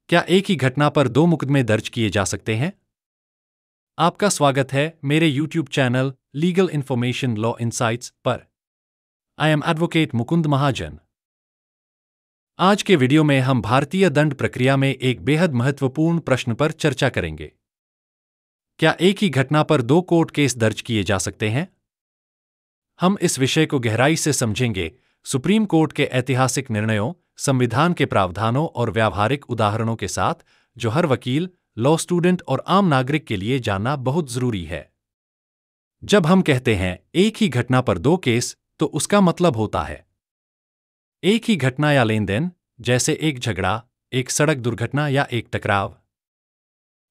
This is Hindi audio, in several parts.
क्या एक ही घटना पर दो मुकदमे दर्ज किए जा सकते हैं? आपका स्वागत है मेरे YouTube channel legal information law insights पर। आई एम एडवोकेट मुकुंद महाजन। आज के वीडियो में हम भारतीय दंड प्रक्रिया में एक बेहद महत्वपूर्ण प्रश्न पर चर्चा करेंगे। क्या एक ही घटना पर दो कोर्ट केस दर्ज किए जा सकते हैं? हम इस विषय को गहराई से समझेंगे, सुप्रीम कोर्ट के ऐतिहासिक निर्णयों, संविधान के प्रावधानों और व्यावहारिक उदाहरणों के साथ, जो हर वकील, लॉ स्टूडेंट और आम नागरिक के लिए जानना बहुत जरूरी है। जब हम कहते हैं एक ही घटना पर दो केस, तो उसका मतलब होता है एक ही घटना या लेन देन, जैसे एक झगड़ा, एक सड़क दुर्घटना या एक टकराव,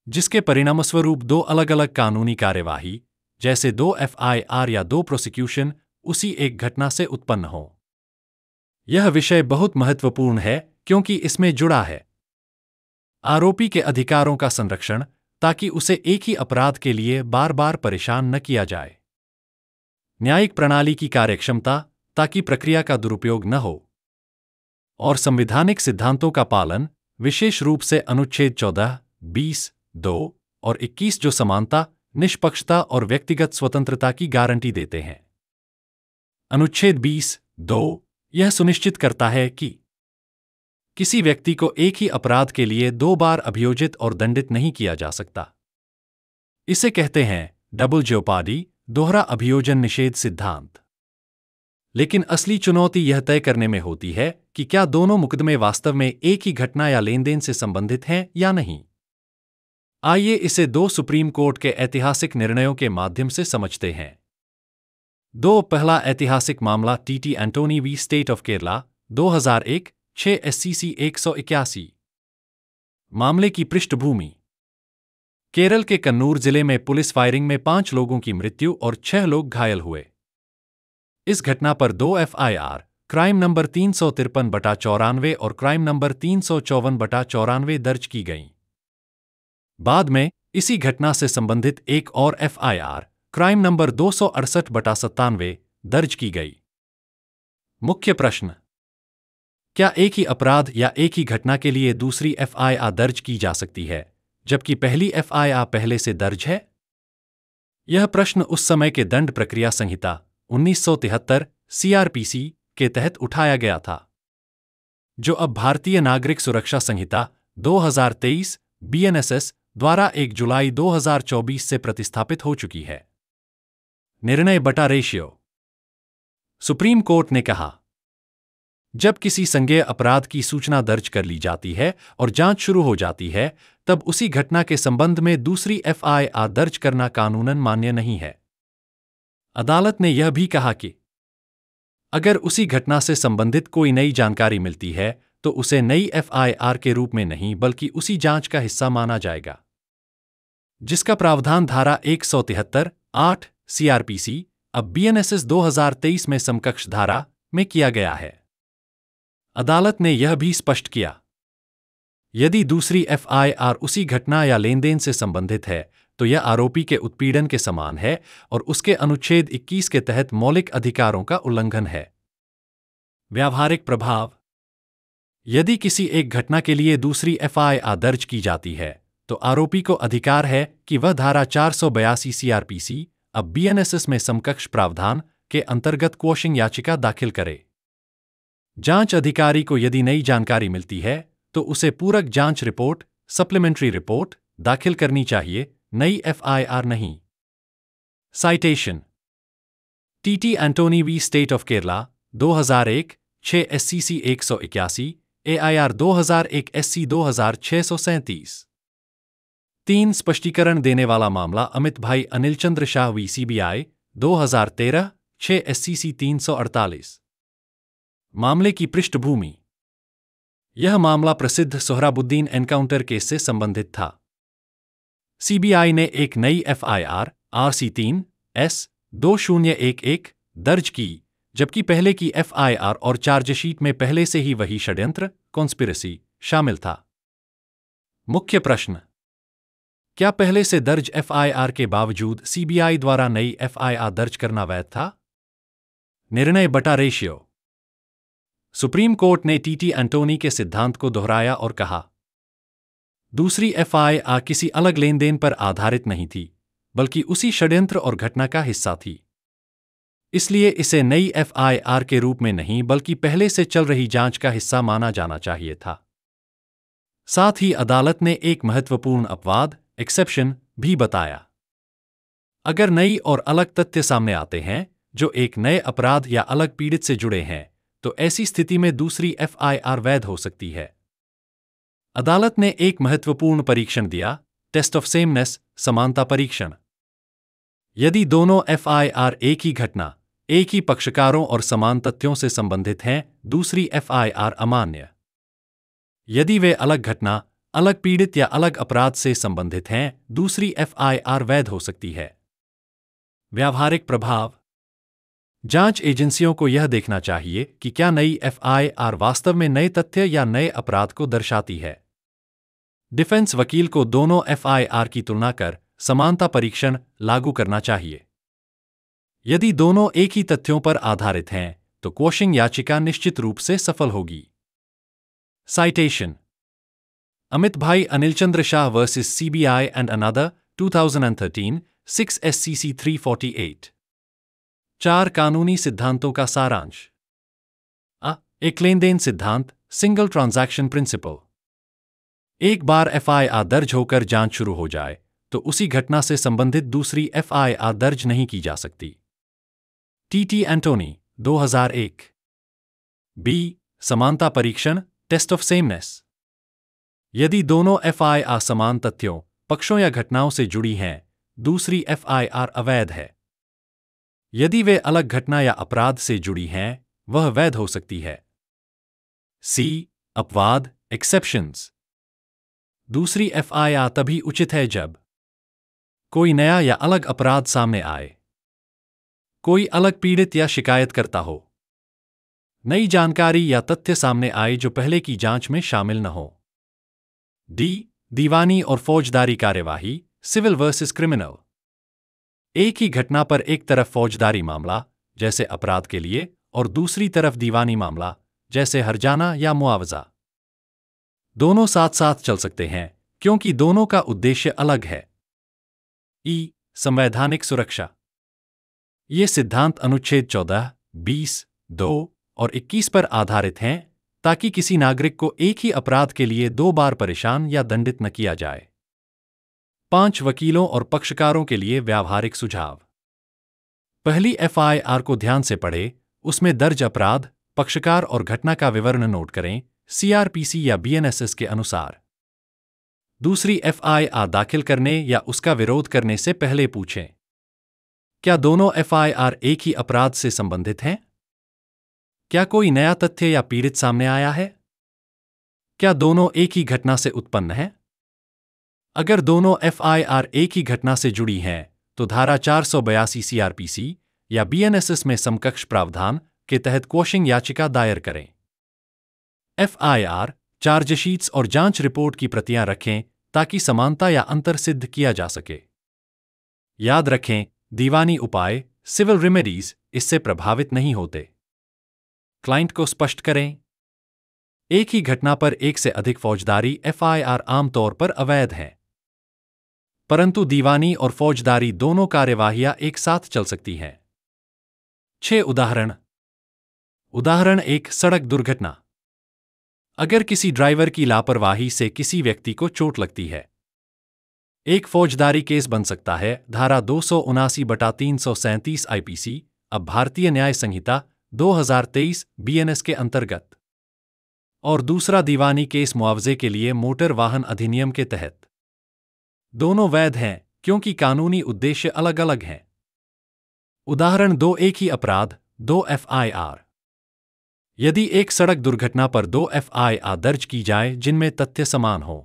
जिसके परिणामस्वरूप दो अलग अलग कानूनी कार्यवाही, जैसे दो FIR या दो प्रोसिक्यूशन, उसी एक घटना से उत्पन्न हो। यह विषय बहुत महत्वपूर्ण है क्योंकि इसमें जुड़ा है आरोपी के अधिकारों का संरक्षण, ताकि उसे एक ही अपराध के लिए बार बार परेशान न किया जाए, न्यायिक प्रणाली की कार्यक्षमता, ताकि प्रक्रिया का दुरुपयोग न हो, और संवैधानिक सिद्धांतों का पालन, विशेष रूप से अनुच्छेद 14, 20, 2 और 21, जो समानता, निष्पक्षता और व्यक्तिगत स्वतंत्रता की गारंटी देते हैं। अनुच्छेद 20, 2 यह सुनिश्चित करता है कि किसी व्यक्ति को एक ही अपराध के लिए दो बार अभियोजित और दंडित नहीं किया जा सकता। इसे कहते हैं डबल जेओपार्डी, दोहरा अभियोजन निषेध सिद्धांत। लेकिन असली चुनौती यह तय करने में होती है कि क्या दोनों मुकदमे वास्तव में एक ही घटना या लेनदेन से संबंधित हैं या नहीं। आइए इसे दो सुप्रीम कोर्ट के ऐतिहासिक निर्णयों के माध्यम से समझते हैं। पहला ऐतिहासिक मामला TT Antony v state of Kerala 2001, 6 SCC 181। मामले की पृष्ठभूमि: केरल के कन्नूर जिले में पुलिस फायरिंग में 5 लोगों की मृत्यु और 6 लोग घायल हुए। इस घटना पर 2 FIR, क्राइम नंबर 353/94 और क्राइम नंबर 354/94 दर्ज की गईं। बाद में इसी घटना से संबंधित एक और FIR, क्राइम नंबर 268/97 दर्ज की गई। मुख्य प्रश्न: क्या एक ही अपराध या एक ही घटना के लिए दूसरी FIR दर्ज की जा सकती है, जबकि पहली FIR पहले से दर्ज है? यह प्रश्न उस समय के दंड प्रक्रिया संहिता 1973 CRPC के तहत उठाया गया था, जो अब भारतीय नागरिक सुरक्षा संहिता 2023 BNSS द्वारा 1 जुलाई 2024 से प्रतिस्थापित हो चुकी है। निर्णय बटा रेशियो: सुप्रीम कोर्ट ने कहा, जब किसी संज्ञेय अपराध की सूचना दर्ज कर ली जाती है और जांच शुरू हो जाती है, तब उसी घटना के संबंध में दूसरी FIR दर्ज करना कानूनन मान्य नहीं है। अदालत ने यह भी कहा कि अगर उसी घटना से संबंधित कोई नई जानकारी मिलती है, तो उसे नई FIR के रूप में नहीं बल्कि उसी जांच का हिस्सा माना जाएगा, जिसका प्रावधान धारा 173(8) CRPC, अब BNSS 2023 में समकक्ष धारा में किया गया है। अदालत ने यह भी स्पष्ट किया, यदि दूसरी FIR उसी घटना या लेनदेन से संबंधित है, तो यह आरोपी के उत्पीड़न के समान है और उसके अनुच्छेद 21 के तहत मौलिक अधिकारों का उल्लंघन है। व्यावहारिक प्रभाव: यदि किसी एक घटना के लिए दूसरी FIR दर्ज की जाती है, तो आरोपी को अधिकार है कि वह धारा 482 CRPC, अब BNSS में समकक्ष प्रावधान के अंतर्गत क्वॉशिंग याचिका दाखिल करे। जांच अधिकारी को यदि नई जानकारी मिलती है, तो उसे पूरक जांच रिपोर्ट, सप्लीमेंट्री रिपोर्ट, दाखिल करनी चाहिए, नई FIR नहीं। Citation: TT Antony v state of Kerala 2001, 6 SCC 181, AIR 2001 SC 2637। 3 स्पष्टीकरण देने वाला मामला अमित भाई अनिल चंद्र शाह वी CBI 2013, 6 SCC 348। मामले की पृष्ठभूमि: यह मामला प्रसिद्ध सोहराबुद्दीन एनकाउंटर केस से संबंधित था। CBI ने एक नई FIR RC3 S2011 दर्ज की, जबकि पहले की FIR और चार्जशीट में पहले से ही वही षड्यंत्र कॉन्स्पिरेसी शामिल था। मुख्य प्रश्न: क्या पहले से दर्ज FIR के बावजूद CBI द्वारा नई FIR दर्ज करना वैध था? निर्णय बटा रेशियो: सुप्रीम कोर्ट ने TT एंटोनी के सिद्धांत को दोहराया और कहा, दूसरी एफआईआर किसी अलग लेनदेन पर आधारित नहीं थी, बल्कि उसी षड्यंत्र और घटना का हिस्सा थी। इसलिए इसे नई एफआईआर के रूप में नहीं बल्कि पहले से चल रही जांच का हिस्सा माना जाना चाहिए था। साथ ही अदालत ने एक महत्वपूर्ण अपवाद, एक्सेप्शन, भी बताया। अगर नई और अलग तथ्य सामने आते हैं जो एक नए अपराध या अलग पीड़ित से जुड़े हैं, तो ऐसी स्थिति में दूसरी एफआईआर वैध हो सकती है। अदालत ने एक महत्वपूर्ण परीक्षण दिया, टेस्ट ऑफ सेमनेस, समानता परीक्षण। यदि दोनों एफआईआर एक ही घटना, एक ही पक्षकारों और समान तथ्यों से संबंधित हैं, दूसरी एफआईआर अमान्य। यदि वे अलग घटना, अलग पीड़ित या अलग अपराध से संबंधित हैं, दूसरी एफआईआर वैध हो सकती है। व्यावहारिक प्रभाव। जांच एजेंसियों को यह देखना चाहिए कि क्या नई एफआईआर वास्तव में नए तथ्य या नए अपराध को दर्शाती है। डिफेंस वकील को दोनों एफआईआर की तुलना कर समानता परीक्षण लागू करना चाहिए। यदि दोनों एक ही तथ्यों पर आधारित हैं, तो क्वॉशिंग याचिका निश्चित रूप से सफल होगी। साइटेशन: अमित भाई Anilchandra Shah versus CBI and another, 2013, 6 SCC 348। 4 कानूनी सिद्धांतों का सारांश। एक लेनदेन सिद्धांत, सिंगल ट्रांजैक्शन प्रिंसिपल। एक बार एफआईआर दर्ज होकर जांच शुरू हो जाए, तो उसी घटना से संबंधित दूसरी एफआईआर दर्ज नहीं की जा सकती। टी एंटोनी, 2001। बी, समानता परीक्षण, टेस्ट ऑफ सेमनेस। यदि दोनों एफआईआर समान तथ्यों, पक्षों या घटनाओं से जुड़ी हैं, दूसरी एफआईआर अवैध है। यदि वे अलग घटना या अपराध से जुड़ी हैं, वह वैध हो सकती है। सी, अपवाद, एक्सेप्शंस। दूसरी एफआईआर तभी उचित है जब कोई नया या अलग अपराध सामने आए, कोई अलग पीड़ित या शिकायत करता हो, नई जानकारी या तथ्य सामने आए जो पहले की जांच में शामिल न हो। डी, दीवानी और फौजदारी कार्यवाही, सिविल वर्सेस क्रिमिनल। एक ही घटना पर एक तरफ फौजदारी मामला, जैसे अपराध के लिए, और दूसरी तरफ दीवानी मामला, जैसे हर्जाना या मुआवजा। दोनों साथ साथ चल सकते हैं क्योंकि दोनों का उद्देश्य अलग है। ई, संवैधानिक सुरक्षा। ये सिद्धांत अनुच्छेद 14, 20, 2 और 21 पर आधारित हैं ताकि किसी नागरिक को एक ही अपराध के लिए 2 बार परेशान या दंडित न किया जाए। 5 वकीलों और पक्षकारों के लिए व्यावहारिक सुझाव। पहली एफआईआर को ध्यान से पढ़ें, उसमें दर्ज अपराध, पक्षकार और घटना का विवरण नोट करें, सीआरपीसी या बीएनएसएस के अनुसार। दूसरी एफआईआर दाखिल करने या उसका विरोध करने से पहले पूछें, क्या दोनों एफआईआर एक ही अपराध से संबंधित हैं? क्या कोई नया तथ्य या पीड़ित सामने आया है? क्या दोनों एक ही घटना से उत्पन्न हैं? अगर दोनों एफआईआर एक ही घटना से जुड़ी हैं, तो धारा 482 सीआरपीसी या बीएनएसएस में समकक्ष प्रावधान के तहत क्वॉशिंग याचिका दायर करें। एफआईआर, चार्जशीट्स और जांच रिपोर्ट की प्रतियां रखें ताकि समानता या अंतर सिद्ध किया जा सके। याद रखें, दीवानी उपाय, सिविल रेमेडीज, इससे प्रभावित नहीं होते। क्लाइंट को स्पष्ट करें, एक ही घटना पर एक से अधिक फौजदारी एफआईआर आमतौर पर अवैध है, परंतु दीवानी और फौजदारी दोनों कार्यवाहियां एक साथ चल सकती हैं। 6 उदाहरण। उदाहरण 1, सड़क दुर्घटना। अगर किसी ड्राइवर की लापरवाही से किसी व्यक्ति को चोट लगती है, एक फौजदारी केस बन सकता है, धारा 279/337 आईपीसी, अब भारतीय न्याय संहिता 2023 बीएनएस के अंतर्गत, और दूसरा दीवानी केस मुआवजे के लिए मोटर वाहन अधिनियम के तहत। दोनों वैध हैं क्योंकि कानूनी उद्देश्य अलग अलग हैं। उदाहरण 2, एक ही अपराध, 2 एफआईआर। यदि एक सड़क दुर्घटना पर 2 एफआईआर दर्ज की जाए जिनमें तथ्य समान हो,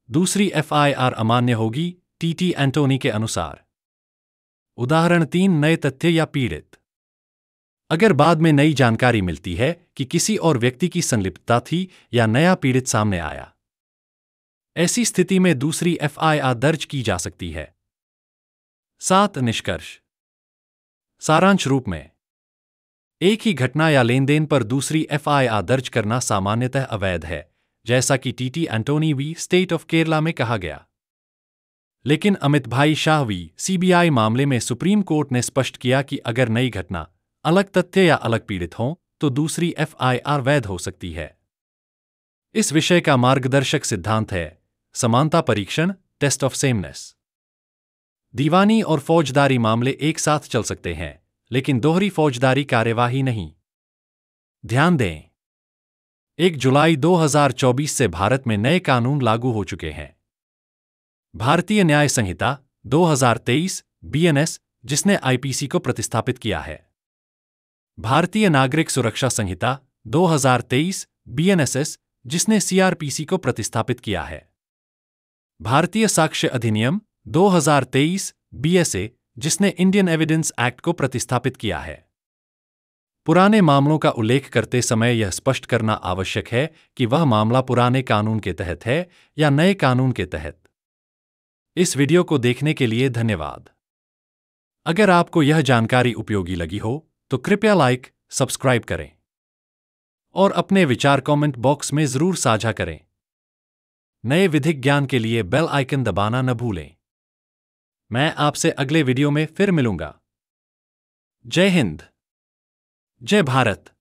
दूसरी एफआईआर अमान्य होगी, टी एंटोनी के अनुसार। उदाहरण 3, नए तथ्य या पीड़ित। अगर बाद में नई जानकारी मिलती है कि किसी और व्यक्ति की संलिप्तता थी या नया पीड़ित सामने आया, ऐसी स्थिति में दूसरी एफआईआर दर्ज की जा सकती है। 7 निष्कर्ष। सारांश रूप में, एक ही घटना या लेनदेन पर दूसरी एफआईआर दर्ज करना सामान्यतः अवैध है, जैसा कि TT Antony v state of Kerala में कहा गया। लेकिन अमित भाई शाह वी सीबीआई मामले में सुप्रीम कोर्ट ने स्पष्ट किया कि अगर नई घटना, अलग तथ्य या अलग पीड़ित हों तो दूसरी एफआईआर वैध हो सकती है। इस विषय का मार्गदर्शक सिद्धांत है समानता परीक्षण, टेस्ट ऑफ सेमनेस। दीवानी और फौजदारी मामले एक साथ चल सकते हैं, लेकिन दोहरी फौजदारी कार्यवाही नहीं। ध्यान दें, 1 जुलाई 2024 से भारत में नए कानून लागू हो चुके हैं। भारतीय न्याय संहिता 2023 बीएनएस, जिसने आईपीसी को प्रतिस्थापित किया है। भारतीय नागरिक सुरक्षा संहिता 2023 बीएनएसएस, जिसने सीआरपीसी को प्रतिस्थापित किया है। भारतीय साक्ष्य अधिनियम 2023 बीएसए, जिसने इंडियन एविडेंस एक्ट को प्रतिस्थापित किया है। पुराने मामलों का उल्लेख करते समय यह स्पष्ट करना आवश्यक है कि वह मामला पुराने कानून के तहत है या नए कानून के तहत। इस वीडियो को देखने के लिए धन्यवाद। अगर आपको यह जानकारी उपयोगी लगी हो तो कृपया लाइक, सब्सक्राइब करें और अपने विचार कमेंट बॉक्स में जरूर साझा करें। नए विधिक ज्ञान के लिए बेल आइकन दबाना न भूलें। मैं आपसे अगले वीडियो में फिर मिलूंगा। जय हिंद, जय भारत।